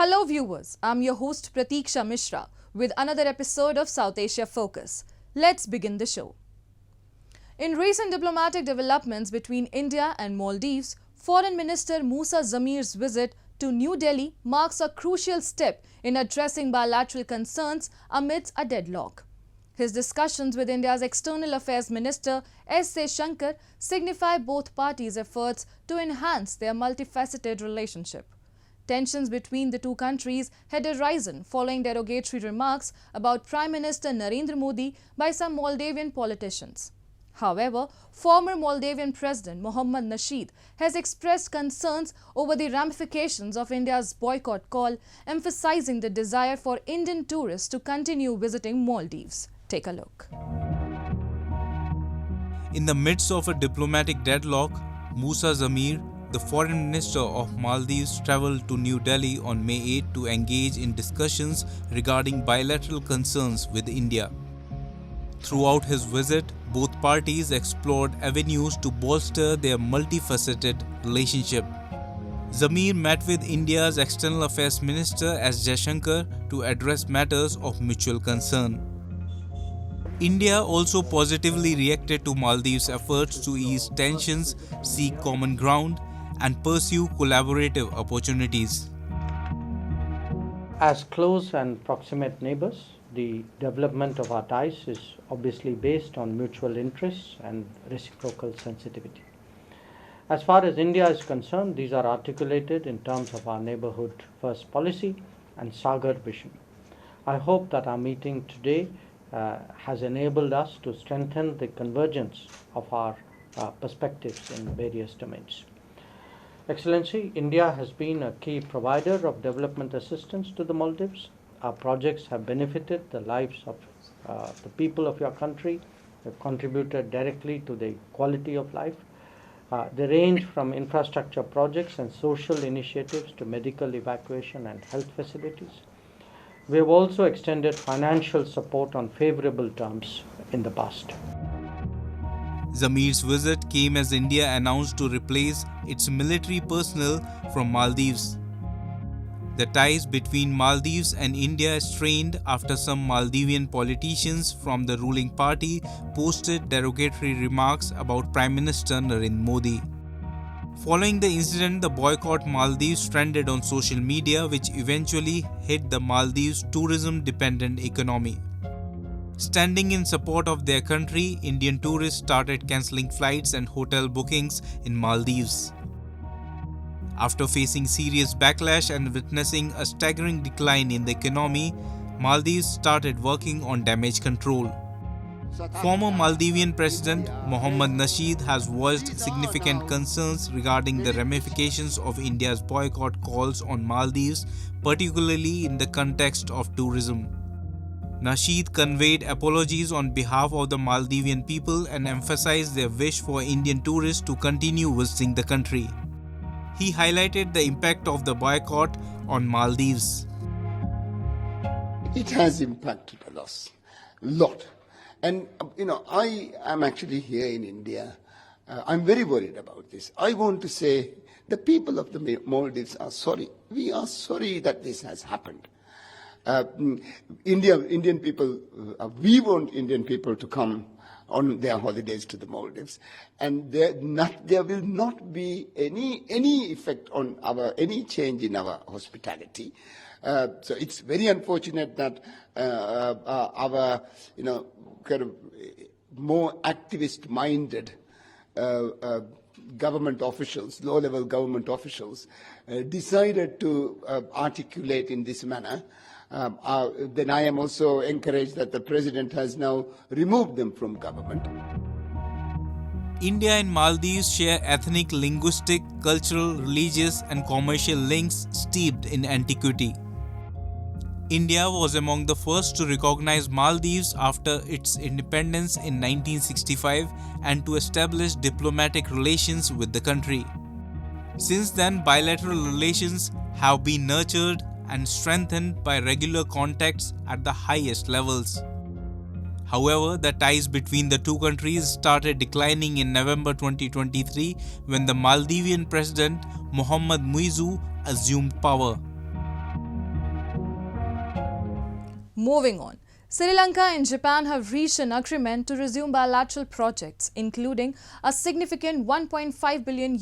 Hello viewers, I'm your host Pratiksha Mishra with another episode of South Asia Focus. Let's begin the show. In recent diplomatic developments between India and Maldives, Foreign Minister Musa Zamir's visit to New Delhi marks a crucial step in addressing bilateral concerns amidst a deadlock. His discussions with India's External Affairs Minister S. Shankar signify both parties' efforts to enhance their multifaceted relationship. Tensions between the two countries had arisen following derogatory remarks about Prime Minister Narendra Modi by some Moldavian politicians. However, former Moldavian President Mohammad Nasheed has expressed concerns over the ramifications of India's boycott call, emphasizing the desire for Indian tourists to continue visiting Maldives. Take a look. In the midst of a diplomatic deadlock, Musa Zamir, the Foreign Minister of Maldives, travelled to New Delhi on May 8 to engage in discussions regarding bilateral concerns with India. Throughout his visit, both parties explored avenues to bolster their multifaceted relationship. Zamir met with India's External Affairs Minister S. Jaishankar to address matters of mutual concern. India also positively reacted to Maldives' efforts to ease tensions, seek common ground, and pursue collaborative opportunities. As close and proximate neighbors, the development of our ties is obviously based on mutual interests and reciprocal sensitivity. As far as India is concerned, these are articulated in terms of our neighborhood first policy and Sagar vision. I hope that our meeting today has enabled us to strengthen the convergence of our perspectives in various domains. Excellency, India has been a key provider of development assistance to the Maldives. Our projects have benefited the lives of the people of your country, have contributed directly to the quality of life. They range from infrastructure projects and social initiatives to medical evacuation and health facilities. We have also extended financial support on favorable terms in the past. Zamir's visit came as India announced to replace its military personnel from Maldives. The ties between Maldives and India strained after some Maldivian politicians from the ruling party posted derogatory remarks about Prime Minister Narendra Modi. Following the incident, the boycott Maldives trended on social media, which eventually hit the Maldives' tourism-dependent economy. Standing in support of their country, Indian tourists started cancelling flights and hotel bookings in Maldives. After facing serious backlash and witnessing a staggering decline in the economy, Maldives started working on damage control. Former Maldivian President Mohammad Nasheed has voiced significant concerns regarding the ramifications of India's boycott calls on Maldives, particularly in the context of tourism. Nasheed conveyed apologies on behalf of the Maldivian people and emphasized their wish for Indian tourists to continue visiting the country. He highlighted the impact of the boycott on Maldives. It has impacted a lot. And, I am actually here in India. I'm very worried about this. I want to say the people of the Maldives are sorry. We are sorry that this has happened. Indian people, we want Indian people to come on their holidays to the Maldives, and there will not be any effect on any change in our hospitality. So it's very unfortunate that our kind of more activist-minded government officials, low-level government officials, decided to articulate in this manner. Then I am also encouraged that the President has now removed them from government. India and Maldives share ethnic, linguistic, cultural, religious, and commercial links steeped in antiquity. India was among the first to recognize Maldives after its independence in 1965 and to establish diplomatic relations with the country. Since then, bilateral relations have been nurtured and strengthened by regular contacts at the highest levels. However, the ties between the two countries started declining in November 2023 when the Maldivian President Mohammad Muizzu assumed power. Moving on. Sri Lanka and Japan have reached an agreement to resume bilateral projects, including a significant $1.5 billion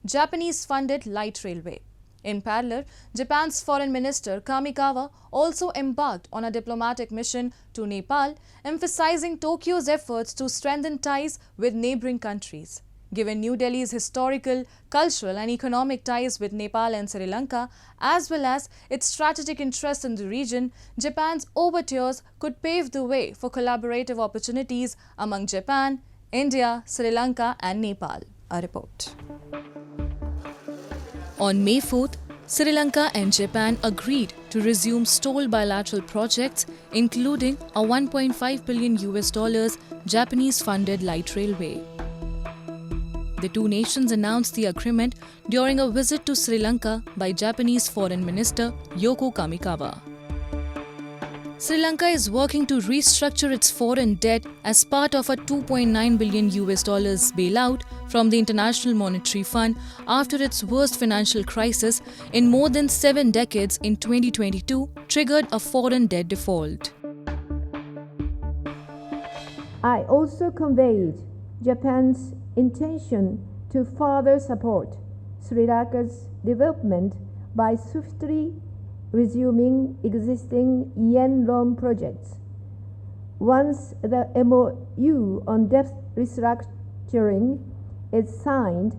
Japanese-funded light railway. In parallel, Japan's Foreign Minister Kamikawa also embarked on a diplomatic mission to Nepal, emphasizing Tokyo's efforts to strengthen ties with neighboring countries. Given New Delhi's historical, cultural and economic ties with Nepal and Sri Lanka, as well as its strategic interest in the region, Japan's overtures could pave the way for collaborative opportunities among Japan, India, Sri Lanka and Nepal. A report. On May 4th, Sri Lanka and Japan agreed to resume stalled bilateral projects, including a $1.5 billion Japanese-funded light railway. The two nations announced the agreement during a visit to Sri Lanka by Japanese Foreign Minister Yoko Kamikawa. Sri Lanka is working to restructure its foreign debt as part of a $2.9 billion bailout from the International Monetary Fund after its worst financial crisis in more than 7 decades in 2022 triggered a foreign debt default. I also conveyed Japan's intention to further support Sri Lanka's development by swiftly resuming existing yen loan projects. Once the MOU on debt restructuring is signed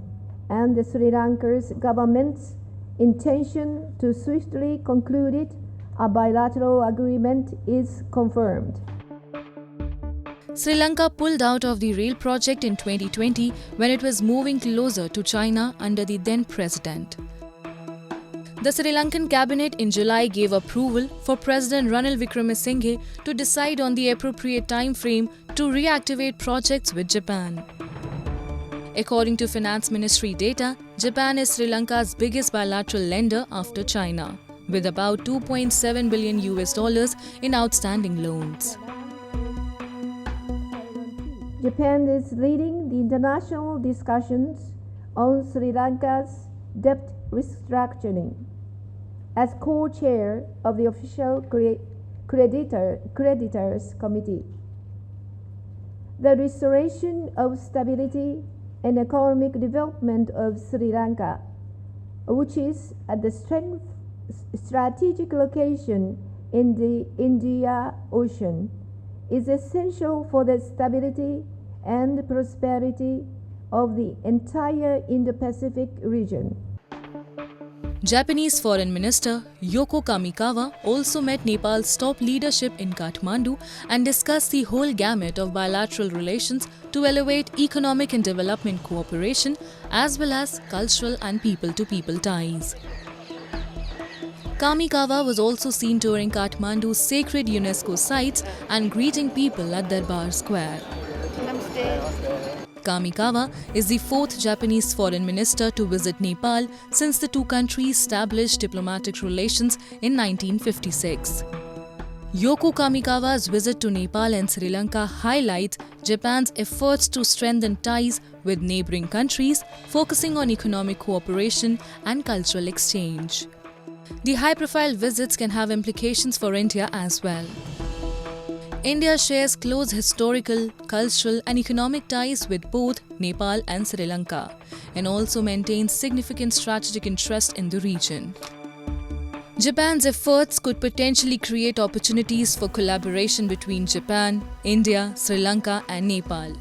and the Sri Lanka's government's intention to swiftly conclude it, a bilateral agreement is confirmed. Sri Lanka pulled out of the rail project in 2020 when it was moving closer to China under the then president. The Sri Lankan cabinet in July gave approval for President Ranil Wickremesinghe to decide on the appropriate time frame to reactivate projects with Japan. According to Finance Ministry data, Japan is Sri Lanka's biggest bilateral lender after China, with about $2.7 billion in outstanding loans. Japan is leading the international discussions on Sri Lanka's debt restructuring. As co-chair of the official creditors committee, the restoration of stability and economic development of Sri Lanka, which is at the strategic location in the Indian Ocean, is essential for the stability and prosperity of the entire Indo-Pacific region. Japanese Foreign Minister Yoko Kamikawa also met Nepal's top leadership in Kathmandu and discussed the whole gamut of bilateral relations to elevate economic and development cooperation as well as cultural and people-to-people ties. Kamikawa was also seen touring Kathmandu's sacred UNESCO sites and greeting people at Darbar Square. Kamikawa is the 4th Japanese foreign minister to visit Nepal since the two countries established diplomatic relations in 1956. Yoko Kamikawa's visit to Nepal and Sri Lanka highlights Japan's efforts to strengthen ties with neighboring countries, focusing on economic cooperation and cultural exchange. The high-profile visits can have implications for India as well. India shares close historical, cultural and economic ties with both Nepal and Sri Lanka and also maintains significant strategic interest in the region. Japan's efforts could potentially create opportunities for collaboration between Japan, India, Sri Lanka and Nepal.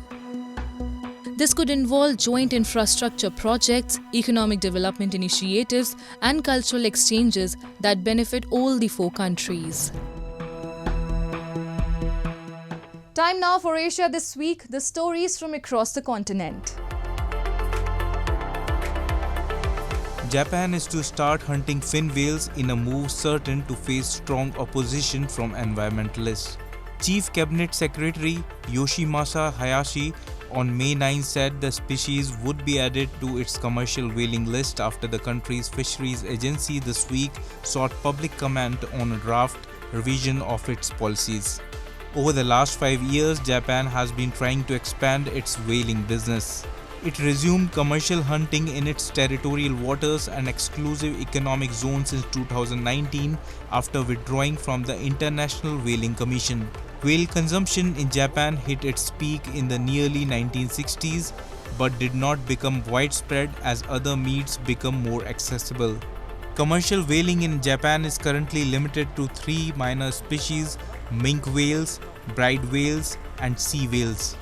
This could involve joint infrastructure projects, economic development initiatives and cultural exchanges that benefit all the 4 countries. Time now for Asia This Week, the stories from across the continent. Japan is to start hunting fin whales in a move certain to face strong opposition from environmentalists. Chief Cabinet Secretary Yoshimasa Hayashi on May 9 said the species would be added to its commercial whaling list after the country's fisheries agency this week sought public comment on a draft revision of its policies. Over the last 5 years, Japan has been trying to expand its whaling business. It resumed commercial hunting in its territorial waters and exclusive economic zone since 2019 after withdrawing from the International Whaling Commission. Whale consumption in Japan hit its peak in the nearly 1960s but did not become widespread as other meats become more accessible. Commercial whaling in Japan is currently limited to 3 minor species: minke whales, bride whales, and sea whales.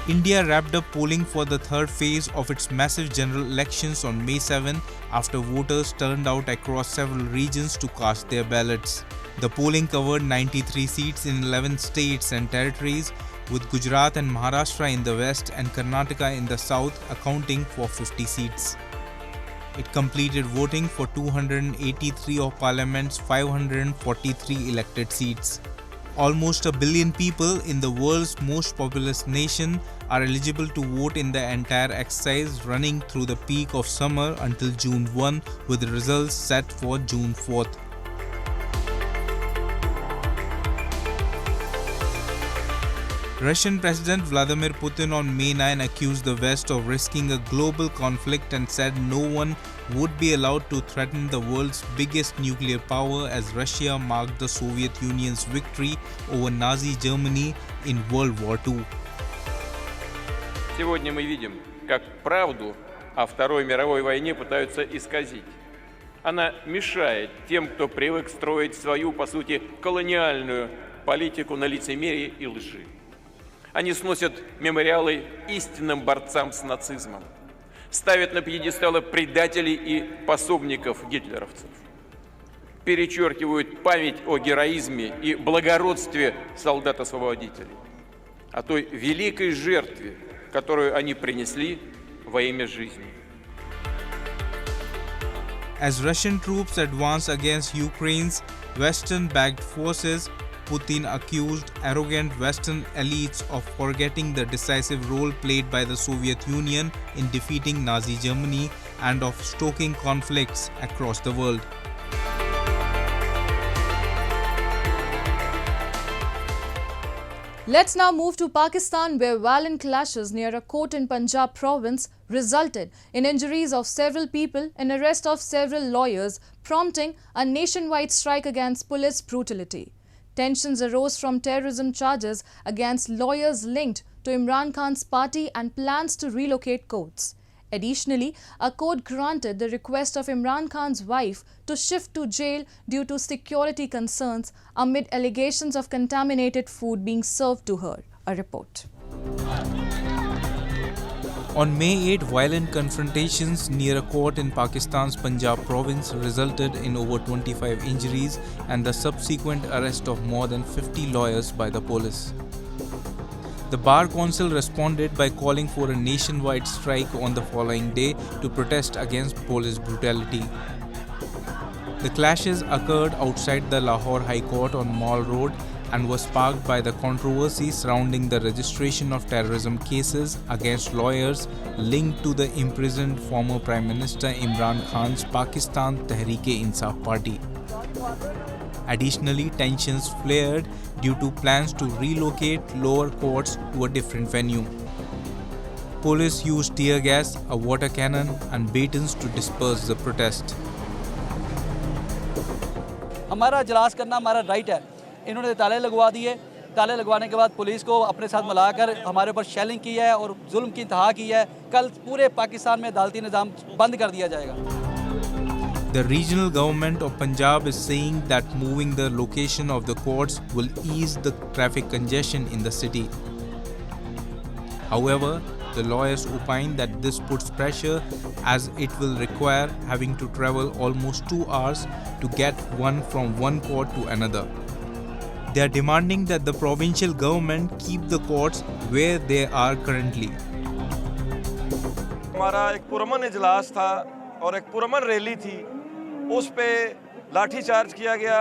India wrapped up polling for the third phase of its massive general elections on May 7 after voters turned out across several regions to cast their ballots. The polling covered 93 seats in 11 states and territories, with Gujarat and Maharashtra in the west and Karnataka in the south accounting for 50 seats. It completed voting for 283 of Parliament's 543 elected seats. Almost a billion people in the world's most populous nation are eligible to vote in the entire exercise running through the peak of summer until June 1, with results set for June 4th. Russian President Vladimir Putin on May 9 accused the West of risking a global conflict and said no one would be allowed to threaten the world's biggest nuclear power as Russia marked the Soviet Union's victory over Nazi Germany in World War II. Сегодня мы видим, как правду о Второй мировой войне пытаются исказить. Она мешает тем, кто привык строить свою, по сути, колониальную политику на лицемерии и лжи. Они сносят мемориалы истинным борцам с нацизмом, ставят на пьедесталы предателей и пособников гитлеровцев, перечеркивают память о героизме и благородстве солдат-освободителей, о той великой жертве, которую они принесли во имя жизни. As Russian troops advance against Ukraine's Western-backed forces, Putin accused arrogant Western elites of forgetting the decisive role played by the Soviet Union in defeating Nazi Germany and of stoking conflicts across the world. Let's now move to Pakistan, where violent clashes near a court in Punjab province resulted in injuries of several people and arrest of several lawyers, prompting a nationwide strike against police brutality. Tensions arose from terrorism charges against lawyers linked to Imran Khan's party and plans to relocate courts. Additionally, a court granted the request of Imran Khan's wife to shift to jail due to security concerns amid allegations of contaminated food being served to her. A report. On May 8, violent confrontations near a court in Pakistan's Punjab province resulted in over 25 injuries and the subsequent arrest of more than 50 lawyers by the police. The Bar Council responded by calling for a nationwide strike on the following day to protest against police brutality. The clashes occurred outside the Lahore High Court on Mall Road and was sparked by the controversy surrounding the registration of terrorism cases against lawyers linked to the imprisoned former Prime Minister Imran Khan's Pakistan Tehreek-e-Insaf party. Additionally, tensions flared due to plans to relocate lower courts to a different venue. Police used tear gas, a water cannon, and batons to disperse the protest. हमारा इजलास करना हमारा right है। इन्होंने ताले लगवा दिए। ताले लगवाने के बाद पुलिस को अपने साथ मिलाकर हमारे ऊपर शेलिंग की है और जुल्म की इंतहा की है। कल पूरे पाकिस्तान में अदालती निज़ाम बंद कर दिया जाएगा। The regional government of Punjab is saying that moving the location of the courts will ease the traffic congestion in the city. However, the lawyers opine that this puts pressure as it will require having to travel almost 2 hours to get one from one court to another. They are demanding that the provincial government keep the courts where they are currently. हमारा एक पुरमन इजलास था और एक पुरमन rally थी, उस पे लाठी चार्ज किया गया,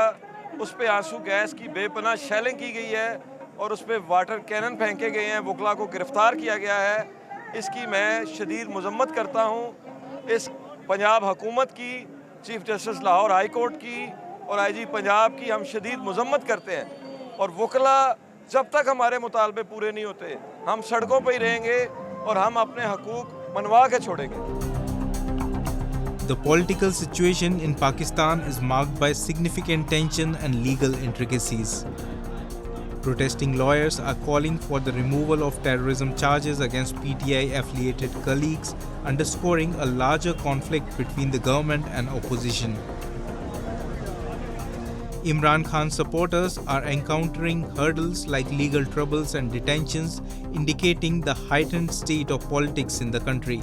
उस पे आंसू गैस की बेपनाह शेलिंग की गई है और उस पे वाटर कैनन फेंके गए हैं, वकला को गिरफ्तार किया गया है। इसकी मैं शदीद मजम्मत करता हूँ। इस पंजाब हुकूमत की, chief justice Lahore high court की और आईजी पंजाब की हम शदीद मजम्मत करते हैं और वकला जब तक हमारे मुतालबे पूरे नहीं होते हम सड़कों पर ही रहेंगे और हम अपने हकूक मनवा के छोड़ेंगे। The political situation in Pakistan is marked by significant tension and legal intricacies. Protesting lawyers are calling for the removal of terrorism charges against PTI-affiliated colleagues, underscoring a larger conflict between the government and opposition. Imran Khan supporters are encountering hurdles like legal troubles and detentions, indicating the heightened state of politics in the country.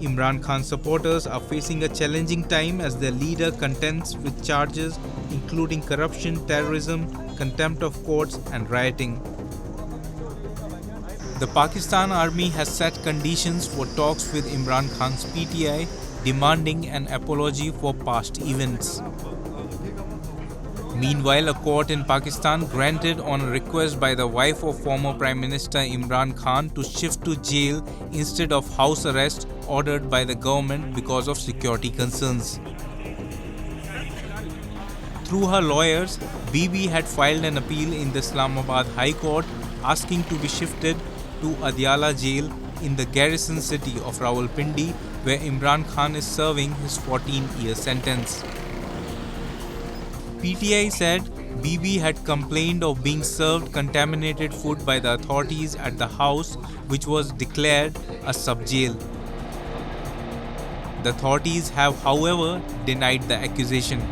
Imran Khan supporters are facing a challenging time as their leader contends with charges including corruption, terrorism, contempt of courts and rioting. The Pakistan Army has set conditions for talks with Imran Khan's PTI, demanding an apology for past events. Meanwhile, a court in Pakistan granted on a request by the wife of former Prime Minister Imran Khan to shift to jail instead of house arrest ordered by the government because of security concerns. Through her lawyers, Bibi had filed an appeal in the Islamabad High Court asking to be shifted to Adiala jail in the garrison city of Rawalpindi, where Imran Khan is serving his 14-year sentence. PTI said Bibi had complained of being served contaminated food by the authorities at the house, which was declared a sub-jail. The authorities have, however, denied the accusation.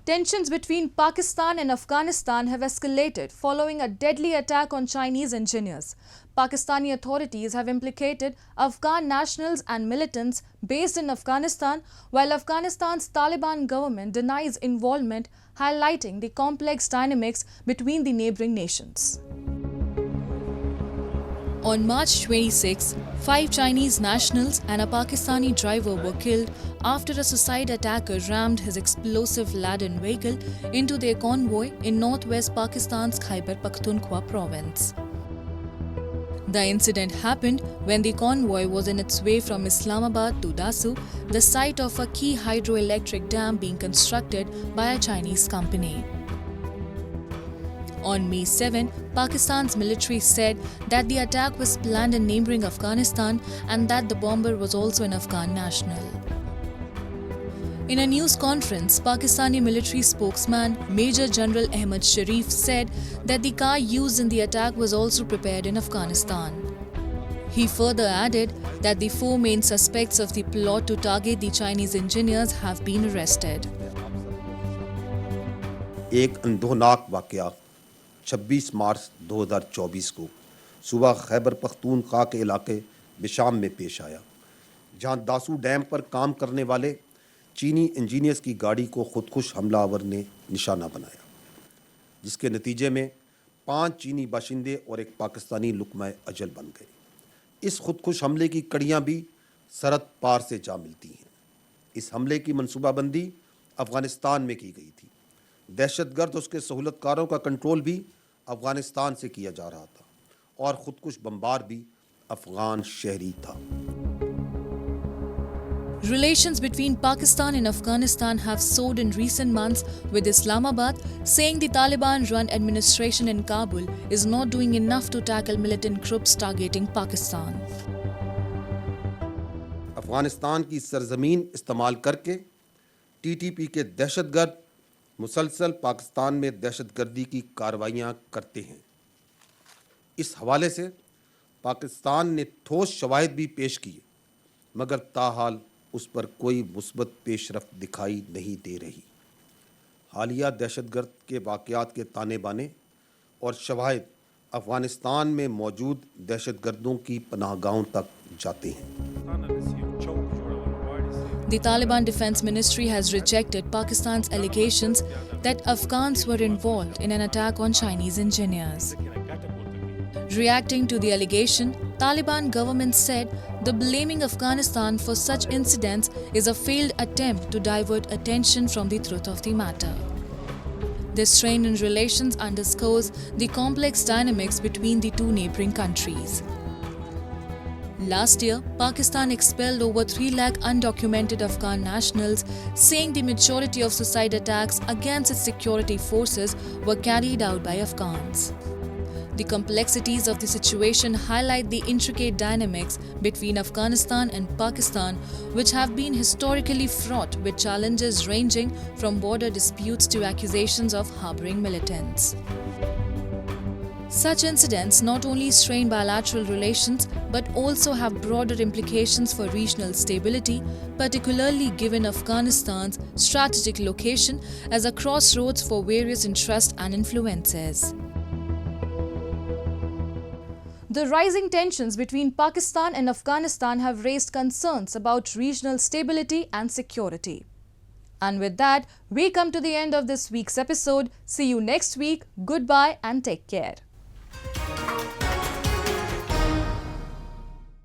Tensions between Pakistan and Afghanistan have escalated following a deadly attack on Chinese engineers. Pakistani authorities have implicated Afghan nationals and militants based in Afghanistan, while Afghanistan's Taliban government denies involvement, highlighting the complex dynamics between the neighboring nations. On March 26, 5 Chinese nationals and a Pakistani driver were killed after a suicide attacker rammed his explosive-laden vehicle into their convoy in northwest Pakistan's Khyber Pakhtunkhwa province. The incident happened when the convoy was in its way from Islamabad to Dasu, the site of a key hydroelectric dam being constructed by a Chinese company. On May 7, Pakistan's military said that the attack was planned in neighboring Afghanistan and that the bomber was also an Afghan national. In a news conference, Pakistani military spokesman Major General Ahmad Sharif said that the car used in the attack was also prepared in Afghanistan. He further added that the 4 main suspects of the plot to target the Chinese engineers have been arrested. एक अंधोनाक वाकया 26 मार्च 2024 को सुबह खैबर पख्तूनख्वा के इलाके बिशाम में पेश आया, जहां दासू डैम पर काम करने वाले चीनी इंजीनियर्स की गाड़ी को खुदकुश हमलावर ने निशाना बनाया, जिसके नतीजे में 5 चीनी बाशिंदे और एक पाकिस्तानी लुकमा अजल बन गए। इस खुदकुश हमले की कड़ियाँ भी सरहद पार से जा मिलती हैं। इस हमले की मनसूबाबंदी अफ़गानिस्तान में की गई थी। दहशतगर्द और उसके सहूलतकारों का कंट्रोल भी अफ़गानिस्तान से किया जा रहा था और खुदकुश बमबार भी अफ़गान शहरी था। Relations between Pakistan and Afghanistan have soared in recent months, with Islamabad saying the Taliban-run administration in Kabul is not doing enough to tackle militant groups targeting Pakistan. Afghanistan की सरजमीन इस्तेमाल करके TTP के दहशतगर्द मुसलसल पाकिस्तान में दहशतगर्दी की कार्रवाइयाँ करते हैं। इस हवाले से पाकिस्तान ने ठोस शवाहिद भी पेश किए, मगर ताहाल उस पर कोई मुस्बत पेशरफ्त दिखाई नहीं दे रही। हालिया दहशतगर्द के वाक़यात के ताने बाने और शवाहिद अफ़गानिस्तान में मौजूद दहशतगर्दों की पनाहगाहों तक जाते हैं। The Taliban Defense Ministry has rejected Pakistan's allegations that Afghans were involved in an attack on Chinese engineers. Reacting to the allegation, Taliban government said the blaming Afghanistan for such incidents is a failed attempt to divert attention from the truth of the matter. This strain in relations underscores the complex dynamics between the two neighboring countries. Last year, Pakistan expelled over 3 lakh undocumented Afghan nationals, saying the majority of suicide attacks against its security forces were carried out by Afghans. The complexities of the situation highlight the intricate dynamics between Afghanistan and Pakistan, which have been historically fraught with challenges ranging from border disputes to accusations of harboring militants. Such incidents not only strain bilateral relations but also have broader implications for regional stability, particularly given Afghanistan's strategic location as a crossroads for various interests and influences. The rising tensions between Pakistan and Afghanistan have raised concerns about regional stability and security. And with that, we come to the end of this week's episode. See you next week. Goodbye and take care.